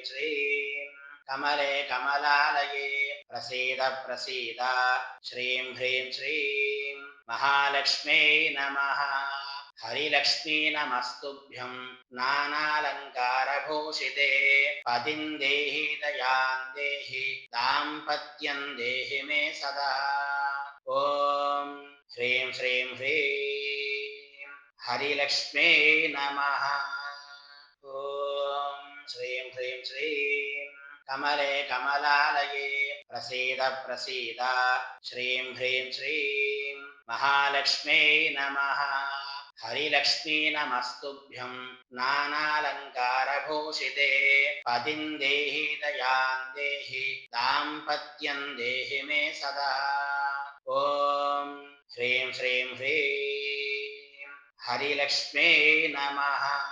श्रीं कमले कमलालये प्रसीद प्रसीद श्रीं ह्रीं श्रीं महालक्ष्म्यै नमः। हरिलक्ष्मी नमस्तुभ्यं नानालङ्कारभूषिते पतिं देहि दयां देहि दाम्पत्यं देहि मे सदा। ॐ ह्रीं श्रीं ह्रीं हरिलक्ष्म्यै नमः। ॐ श्रीं ह्रीं श्रीं कमले कमलालये प्रसीद प्रसीद श्रीं ह्रीं श्रीं महालक्ष्म्यै नमः। हरिलक्ष्मी नमस्तुभ्यं नानालङ्कारभूषिते पतिं देहि दयां देहि दाम्पत्यं देहि मे सदा। ॐ ह्रीं श्रीं ह्रीं हरिलक्ष्म्यै नमः।